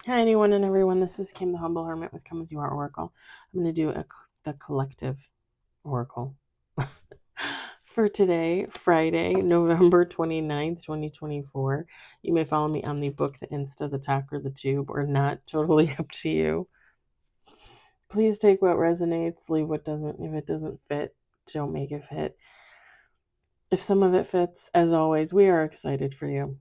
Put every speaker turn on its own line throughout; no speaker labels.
Hi, anyone and everyone. This is Kim, the Humble Hermit with Come As You Are Oracle. I'm going to do the collective oracle for today, Friday, November 29th, 2024. You may follow me on the book, the Insta, the talk, or the tube, or not. Totally up to you. Please take what resonates, leave what doesn't. If it doesn't fit, don't make it fit. If some of it fits, as always, we are excited for you.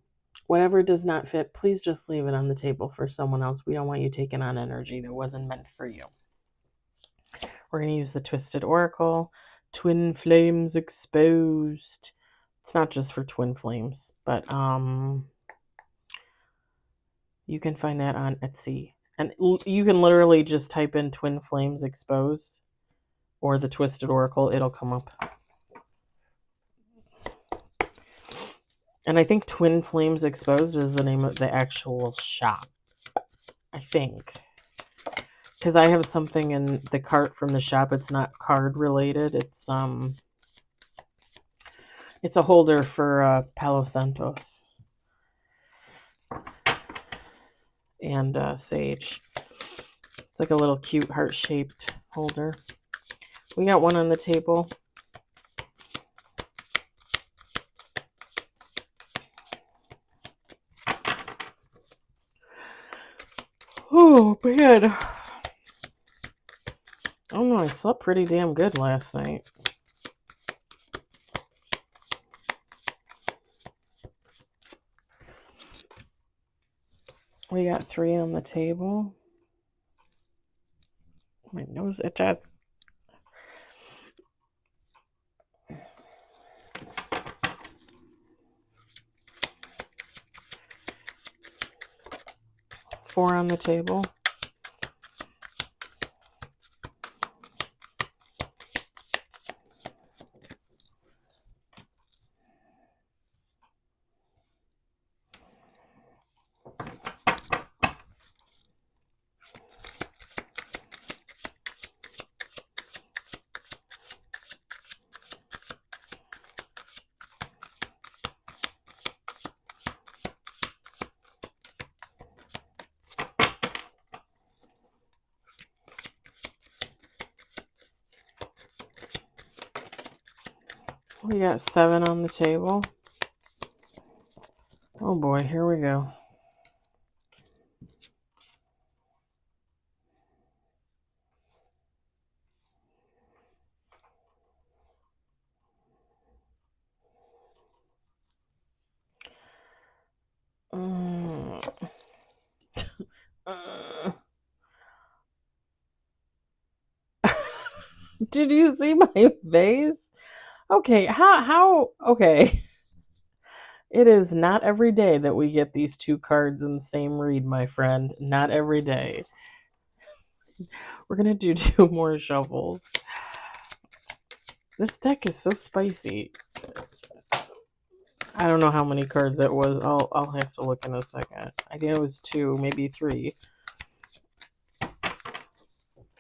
Whatever does not fit, please just leave it on the table for someone else. We don't want you taking on energy that wasn't meant for you. We're going to use the Twisted Oracle, Twin Flames Exposed. It's not just for twin flames, but you can find that on Etsy. And you can literally just type in Twin Flames Exposed or the Twisted Oracle. It'll come up. And I think Twin Flames Exposed is the name of the actual shop. I think. Because I have something in the cart from the shop. It's not card related. It's a holder for Palo Santos and sage. It's like a little cute heart-shaped holder. We got one on the table. Oh, man. I don't know, I slept pretty damn good last night. We got 3 on the table. My nose itches. Four on the table. We got 7 on the table. Oh boy, here we go. Did you see my face? Okay, okay. It is not every day that we get these 2 cards in the same read, my friend. Not every day. We're going to do 2 more shuffles. This deck is so spicy. I don't know how many cards it was. I'll have to look in a second. I think it was 2, maybe 3.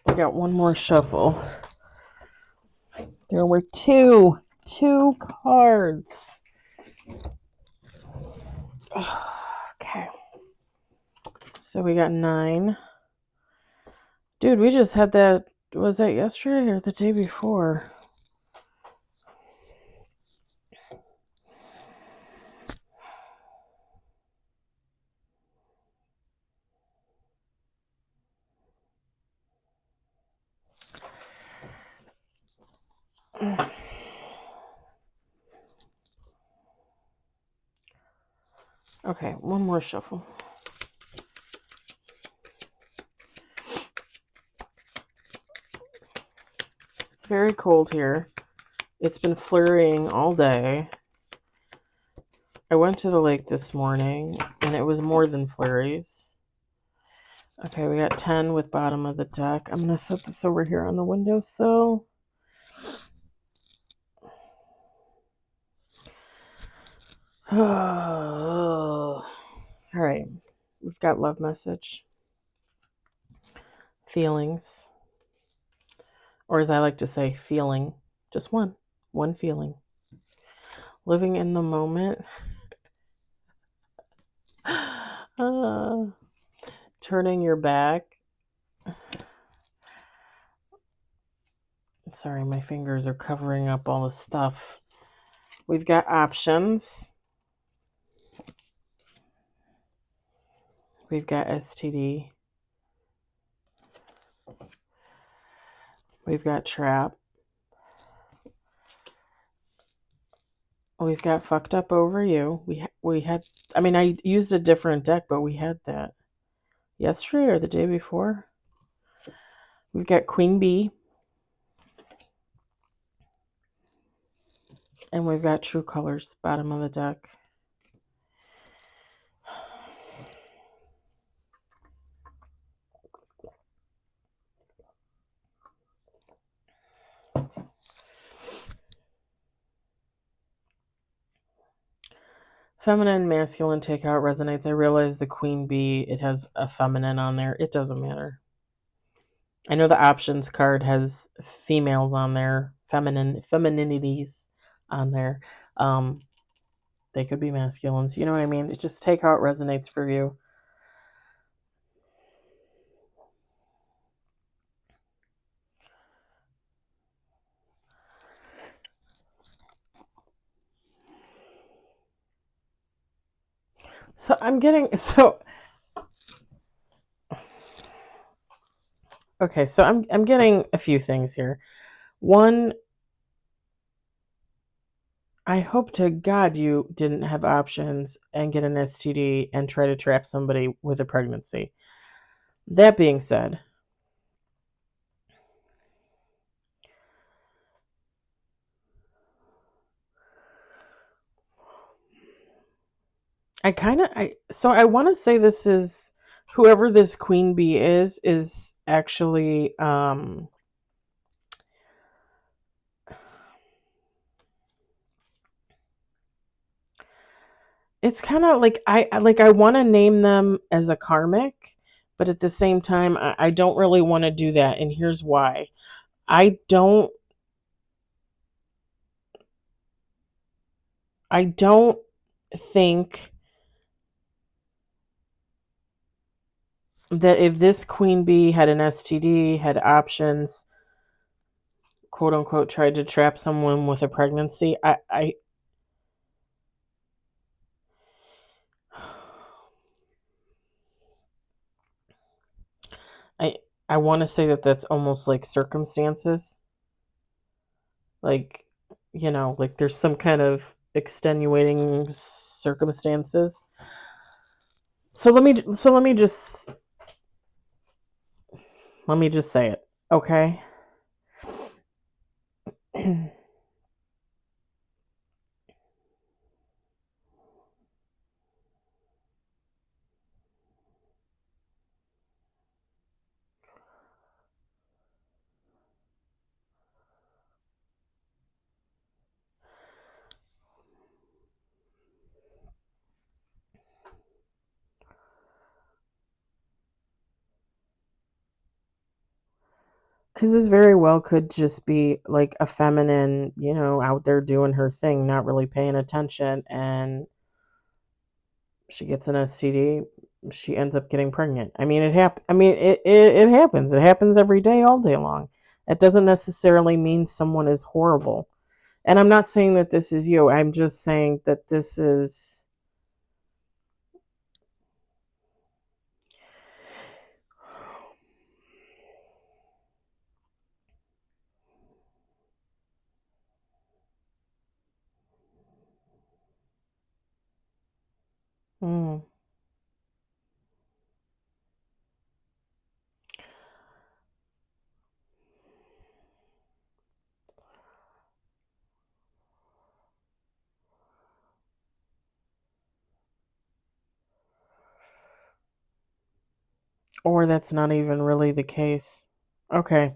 We got 1 more shuffle. There were 2 cards. Okay. So we got 9. Dude, we just had that. Was that yesterday or the day before? Okay, 1 more shuffle. It's very cold here. It's been flurrying all day. I went to the lake this morning, and it was more than flurries. Okay, we got 10 with bottom of the deck. I'm going to set this over here on the windowsill. All right, we've got love message, feelings, or as I like to say, feeling. Just one feeling. Living in the moment. turning your back. Sorry, my fingers are covering up all the stuff. We've got options. We've got STD. We've got trap. We've got fucked up over you. We had, I mean, I used a different deck, but we had that yesterday or the day before. We've got Queen Bee. And we've got True Colors, bottom of the deck. Feminine, masculine, takeout resonates. I realize the Queen Bee, it has a feminine on there. It doesn't matter. I know the options card has females on there, femininities on there. They could be masculines. You know what I mean? It just take how it resonates for you. So I'm getting okay, so I'm getting a few things here. One, I hope to God you didn't have options and get an STD and try to trap somebody with a pregnancy. That being said, I want to say this is whoever this Queen Bee is actually it's kind of like I want to name them as a karmic, but at the same time I don't really want to do that, and here's why. I don't think that if this Queen Bee had an STD, had options, quote unquote, tried to trap someone with a pregnancy, I want to say that that's almost like circumstances. Like, like there's some kind of extenuating circumstances. So let me just say it, okay? Because this very well could just be like a feminine, out there doing her thing, not really paying attention, and she gets an STD. She ends up getting pregnant. I mean, it happens. It happens every day, all day long. It doesn't necessarily mean someone is horrible. And I'm not saying that this is you. I'm just saying that this is. Mm. Or that's not even really the case. Okay.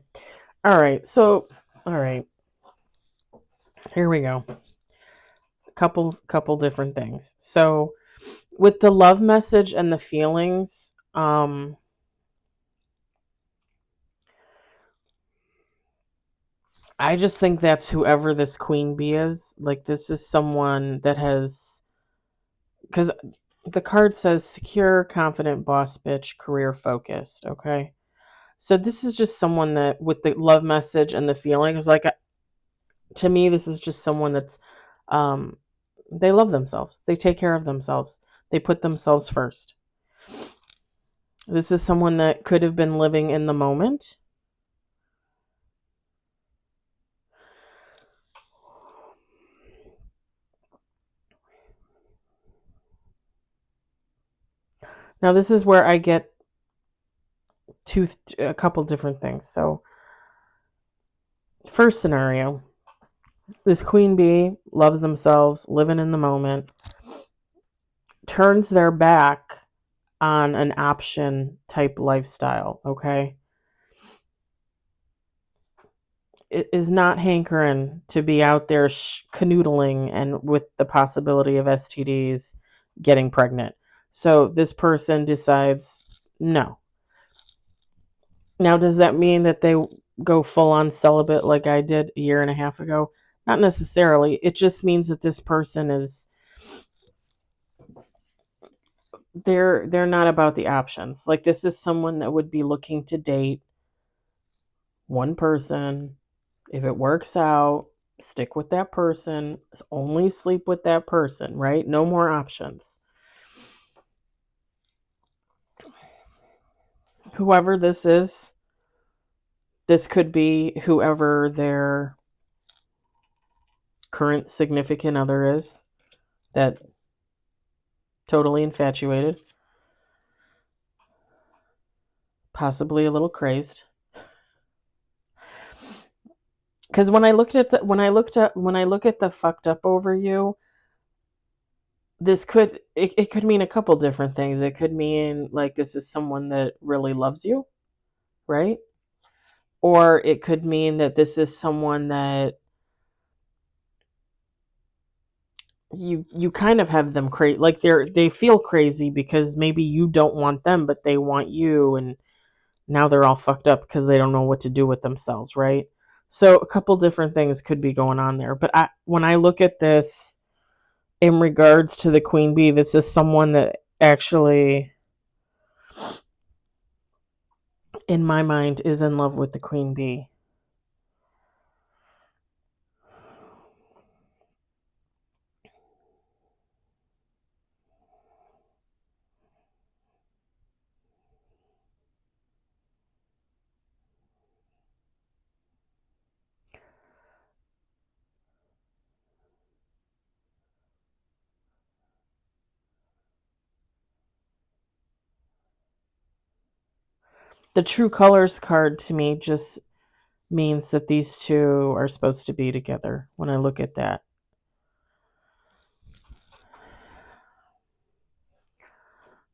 All right. So, all right. Here we go. Couple different things. So, with the love message and the feelings, I just think that's whoever this Queen Bee is. Like, this is someone that has, because the card says secure, confident, boss bitch, career focused. Okay. So this is just someone that, with the love message and the feeling, is like, to me, this is just someone that's, um, they love themselves. They take care of themselves. They put themselves first. This is someone that could have been living in the moment. Now, this is where I get a couple different things. So, first scenario, this queen bee loves themselves, living in the moment, turns their back on an option type lifestyle, okay? It is not hankering to be out there canoodling and with the possibility of STDs, getting pregnant. So this person decides no. Now, does that mean that they go full on celibate like I did a year and a half ago? Not necessarily. It just means that this person is, they're not about the options. Like, this is someone that would be looking to date one person. If it works out, stick with that person, only sleep with that person, right? No more options. Whoever this is, this could be whoever their current significant other is, that totally infatuated, possibly a little crazed. Because when I look at the fucked up over you, this could, it could mean a couple different things. It could mean like this is someone that really loves you, right? Or it could mean that this is someone that you kind of have them crazy, like they feel crazy because maybe you don't want them but they want you, and now they're all fucked up because they don't know what to do with themselves, right? So a couple different things could be going on there. But when I look at this in regards to the queen bee, this is someone that actually, in my mind, is in love with the queen bee. The true colors card to me just means that these two are supposed to be together when I look at that.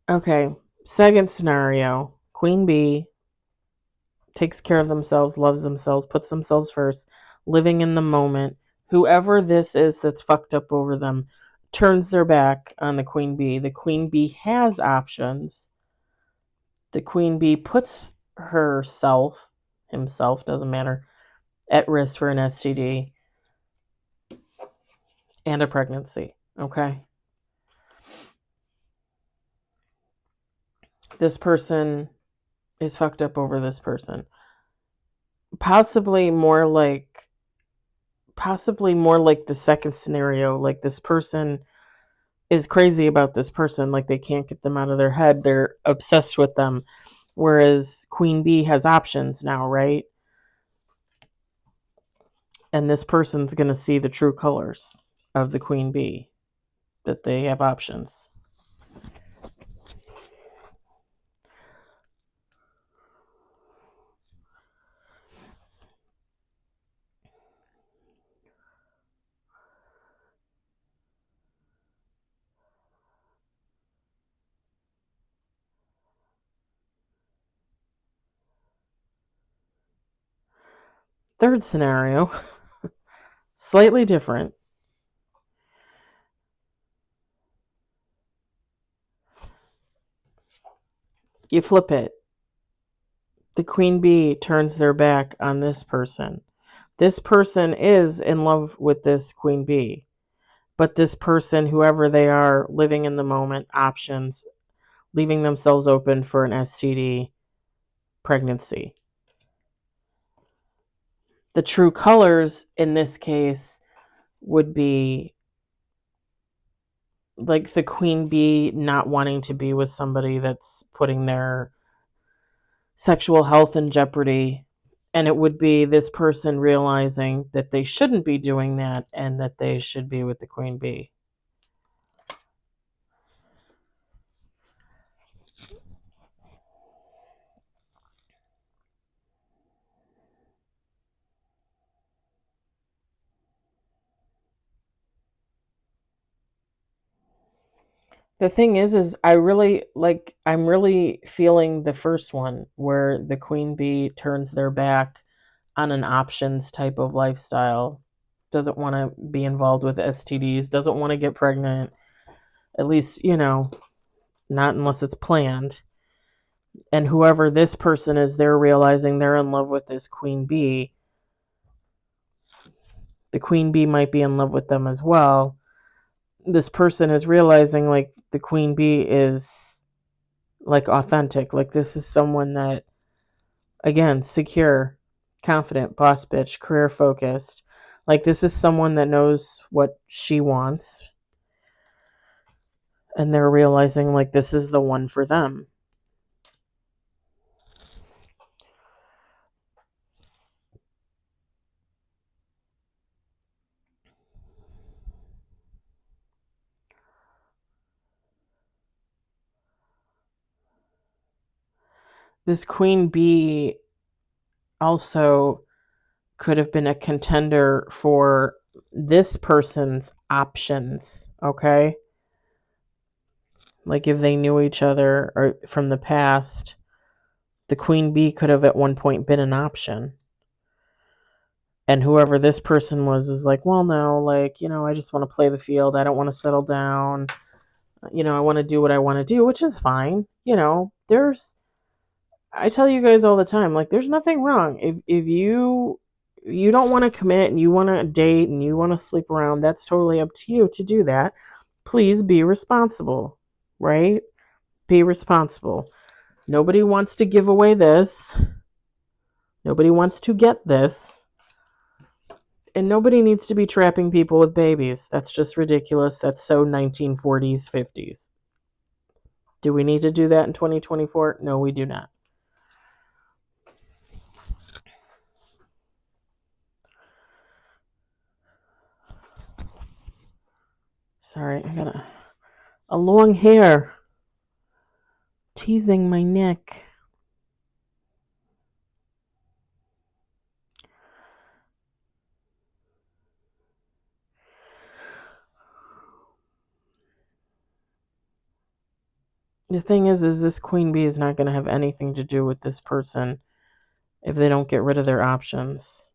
Okay, second scenario, queen bee takes care of themselves, loves themselves, puts themselves first, living in the moment. Whoever this is that's fucked up over them turns their back on the queen bee. The queen bee has options. The queen bee puts himself, doesn't matter, at risk for an STD and a pregnancy. Okay? This person is fucked up over this person. Possibly more like the second scenario, like this person is crazy about this person, like they can't get them out of their head, they're obsessed with them, whereas queen bee has options now, right? And this person's going to see the true colors of the queen bee, that they have options. Third scenario, slightly different. You flip it. The queen bee turns their back on this person. This person is in love with this queen bee. But this person, whoever they are, living in the moment, options, leaving themselves open for an STD pregnancy. The true colors in this case would be like the queen bee not wanting to be with somebody that's putting their sexual health in jeopardy. And it would be this person realizing that they shouldn't be doing that and that they should be with the queen bee. The thing is I'm really feeling the first one where the queen bee turns their back on an options type of lifestyle, doesn't want to be involved with STDs, doesn't want to get pregnant, at least, not unless it's planned. And whoever this person is, they're realizing they're in love with this queen bee. The queen bee might be in love with them as well. This person is realizing like the queen bee is like authentic. Like this is someone that, again, secure, confident, boss bitch, career focused. Like this is someone that knows what she wants. And they're realizing like this is the one for them. This queen bee also could have been a contender for this person's options, okay? Like if they knew each other or from the past, the queen bee could have at one point been an option. And whoever this person was is like, well, no, like, I just want to play the field. I don't want to settle down. I want to do what I want to do, which is fine. I tell you guys all the time, like, there's nothing wrong. If you don't want to commit and you want to date and you want to sleep around, that's totally up to you to do that. Please be responsible, right? Be responsible. Nobody wants to give away this. Nobody wants to get this. And nobody needs to be trapping people with babies. That's just ridiculous. That's so 1940s, 50s. Do we need to do that in 2024? No, we do not. Sorry, I got a long hair teasing my neck. The thing is this queen bee is not going to have anything to do with this person if they don't get rid of their options.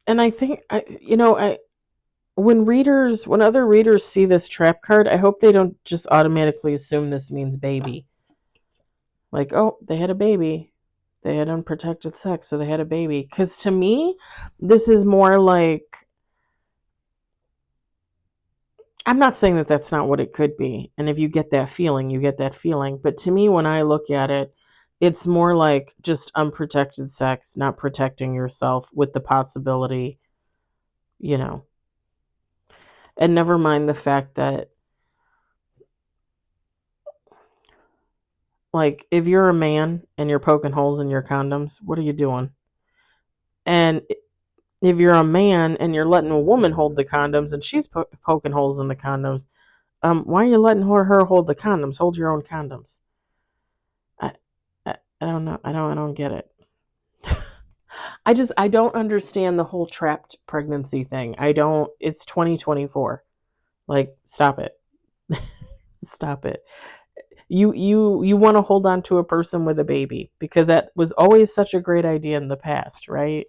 And I think when other readers see this trap card, I hope they don't just automatically assume this means baby. Like, oh, they had a baby. They had unprotected sex, so they had a baby. Because to me, this is more like, I'm not saying that that's not what it could be. And if you get that feeling, you get that feeling. But to me, when I look at it, it's more like just unprotected sex, not protecting yourself with the possibility, you know. And never mind the fact that, like, if you're a man and you're poking holes in your condoms, what are you doing? And if you're a man and you're letting a woman hold the condoms and she's poking holes in the condoms, why are you letting her hold the condoms? Hold your own condoms. I don't know. I don't get it. I don't understand the whole trapped pregnancy thing. It's 2024. Like, stop it. Stop it. You want to hold on to a person with a baby because that was always such a great idea in the past, right?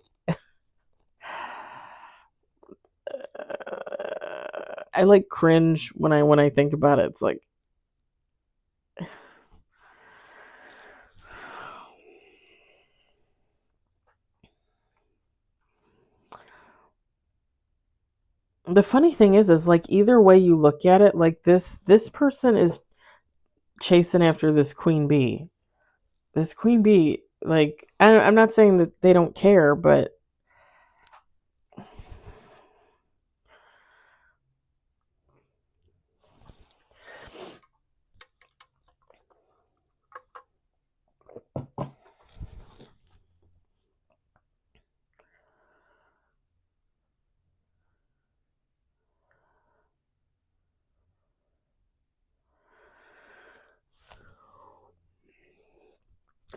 I like cringe when I think about it. It's like the funny thing is like either way you look at it, like this person is chasing after this queen bee. This queen bee, like I'm not saying that they don't care, but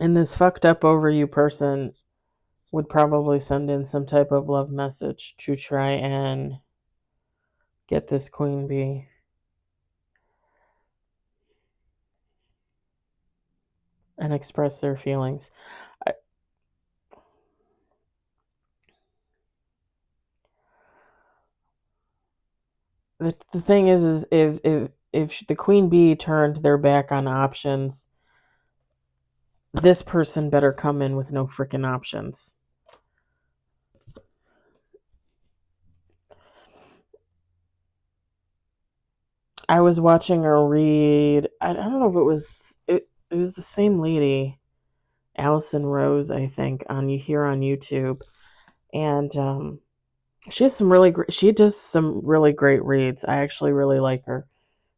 and this fucked up over you person would probably send in some type of love message to try and get this queen bee and express their feelings. I, the thing is if the queen bee turned their back on options, this person better come in with no freaking options. I was watching her read. I don't know if it was the same lady, Allison Rose, I think, on here on YouTube, and she does some really great reads. I actually really like her.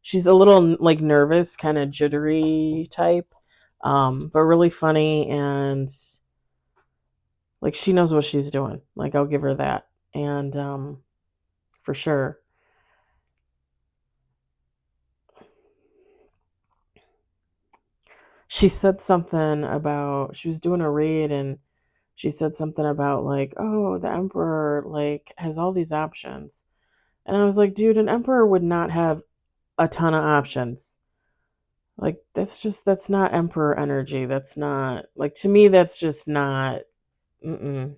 She's a little like nervous, kind of jittery type, but really funny and like she knows what she's doing. Like I'll give her that, and for sure. She said something about she was doing a read and she said something about like, oh, the emperor like has all these options. And I was like, dude, an emperor would not have a ton of options. Like that's not emperor energy. That's not like to me that's just not mm-mm,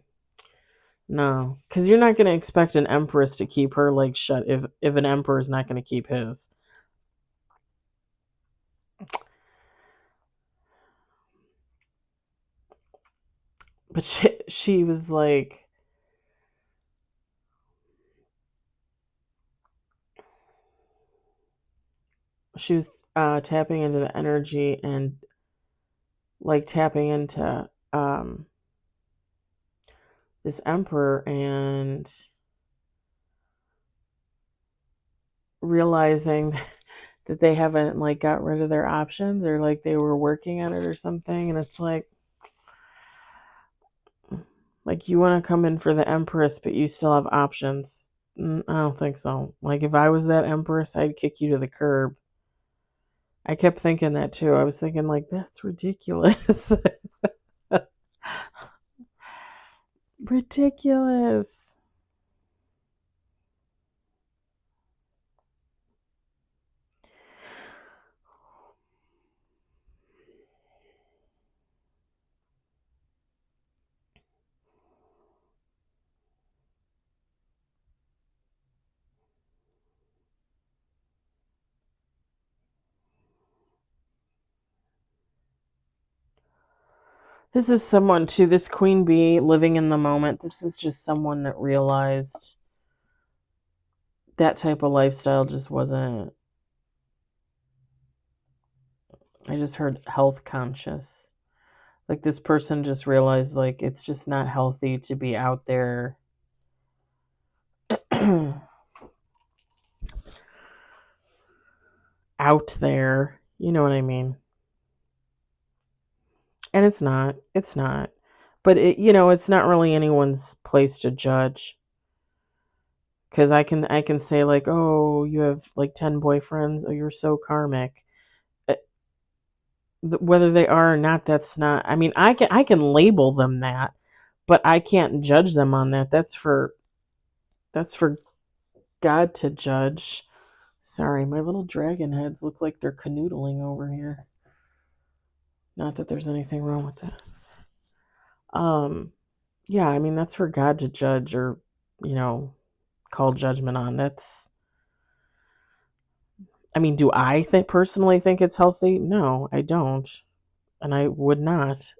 no. Cuz you're not going to expect an empress to keep her legs shut if an emperor is not going to keep his. But she was like she was tapping into the energy and like tapping into this emperor and realizing that they haven't like got rid of their options or like they were working on it or something, and it's like you want to come in for the empress but you still have options. I don't think so. Like if I was that empress I'd kick you to the curb. I kept thinking that too. I was thinking like that's ridiculous. Ridiculous. This is someone too, this queen bee living in the moment. This is just someone that realized that type of lifestyle just wasn't. I just heard health conscious. Like this person just realized like it's just not healthy to be out there out there. You know what I mean? And it's not. It's not. But it's not really anyone's place to judge cuz I can say like, "Oh, you have like 10 boyfriends. Oh, you're so karmic." Uh, Whether they are or not, that's not. I mean, I can label them that, but I can't judge them on that. That's for God to judge. Sorry, my little dragon heads look like they're canoodling over here. Not that there's anything wrong with that. Yeah, I mean, that's for God to judge or, call judgment on. I mean, do I personally think it's healthy? No, I don't. And I would not.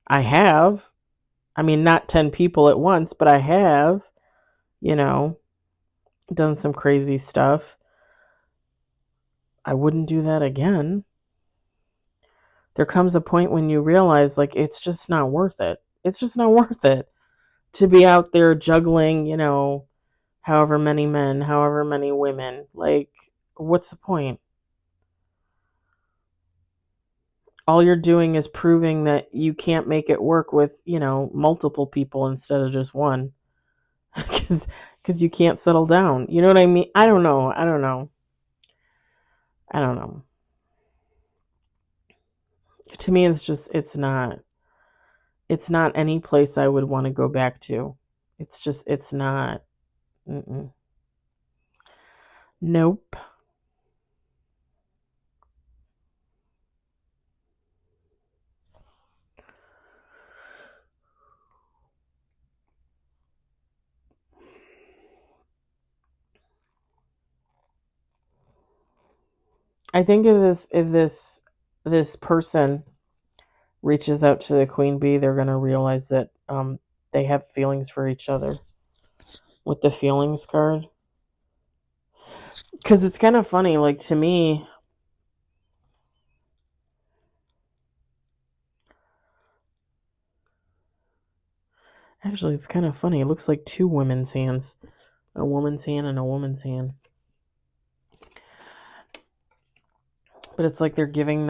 I have. I mean, not 10 people at once, but I have, you know, done some crazy stuff. I wouldn't do that again. There comes a point when you realize, like, it's just not worth it. It's just not worth it to be out there juggling, however many men, however many women. Like, what's the point? All you're doing is proving that you can't make it work with, multiple people instead of just one. Because you can't settle down. You know what I mean? I don't know. To me, it's not any place I would want to go back to. It's not. Mm-mm. Nope. I think if this person reaches out to the queen bee, they're gonna realize that they have feelings for each other with the feelings card. Because it's kind of funny, like to me. Actually, it's kind of funny. It looks like two women's hands, a woman's hand and a woman's hand. But it's like they're giving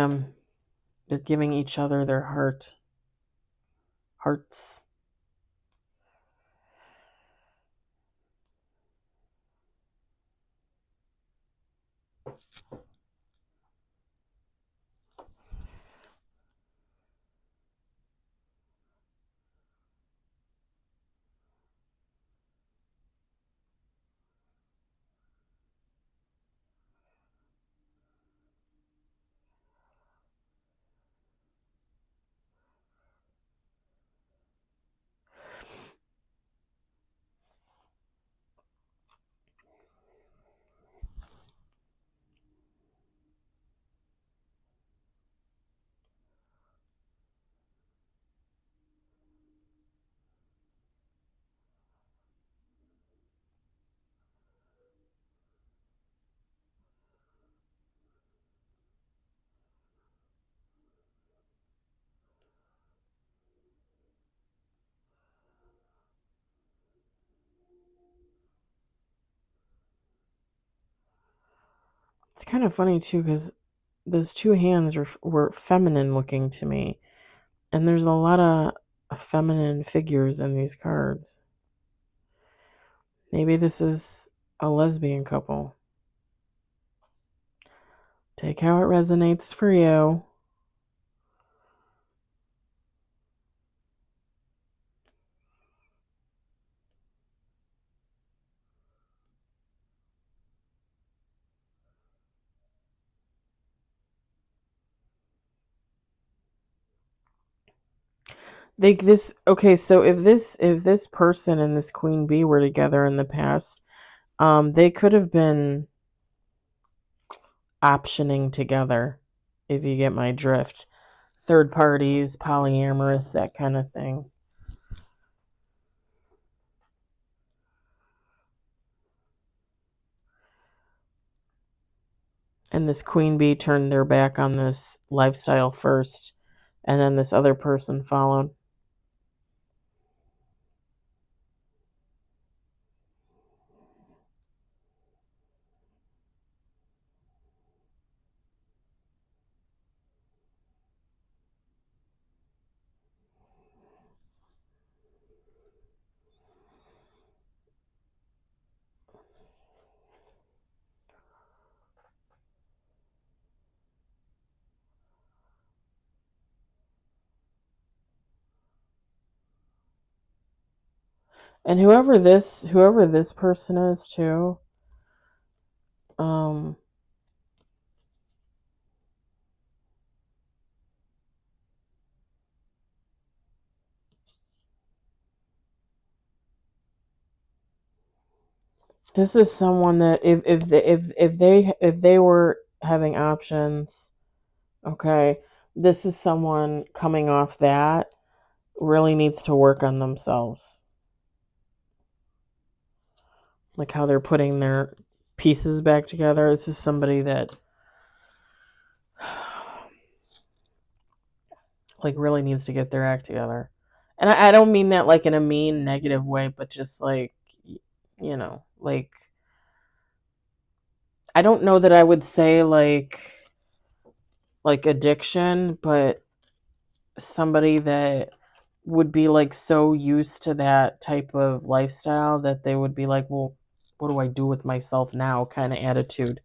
each other their hearts. It's kind of funny too, because those two hands were feminine looking to me, and there's a lot of feminine figures in these cards. Maybe this is a lesbian couple. Take how it resonates for you. So if this person and this queen bee were together in the past, they could have been optioning together, if you get my drift. Third parties, polyamorous, that kind of thing. And this queen bee turned their back on this lifestyle first, and then this other person followed. And whoever this person is too, um This is someone that if they were having options, okay, this is someone coming off that really needs to work on themselves. Like how they're putting their pieces back together. This is somebody that like really needs to get their act together. And I don't mean that like in a mean negative way, but just like like I don't know that I would say like addiction, but somebody that would be like so used to that type of lifestyle that they would be like, well, what do I do with myself now kind of attitude.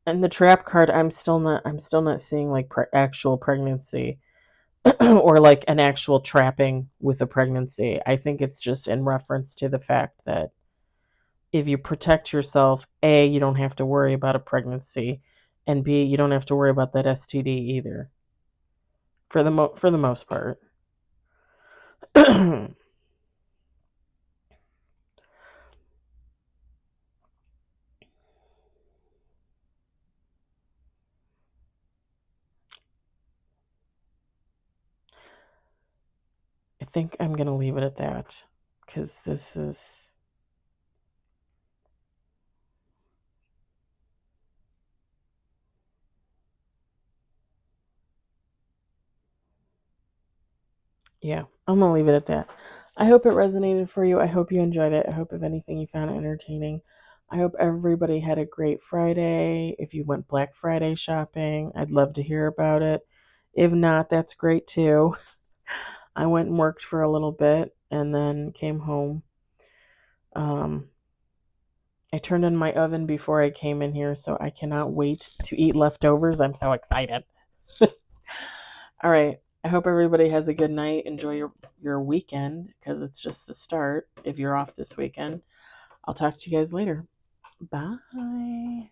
And the trap card, I'm still not seeing like actual pregnancy or like an actual trapping with a pregnancy. I think it's just in reference to the fact that if you protect yourself, A, you don't have to worry about a pregnancy, and B, you don't have to worry about that STD either. For the most part. I think I'm going to leave it at that cuz this is yeah, I'm going to leave it at that. I hope it resonated for you. I hope you enjoyed it. I hope if anything you found it entertaining. I hope everybody had a great Friday. If you went Black Friday shopping, I'd love to hear about it. If not, that's great too. I went and worked for a little bit and then came home. Um, I turned on my oven before I came in here, so I cannot wait to eat leftovers. I'm so excited. All right. I hope everybody has a good night. Enjoy your weekend because it's just the start if you're off this weekend. I'll talk to you guys later. Bye.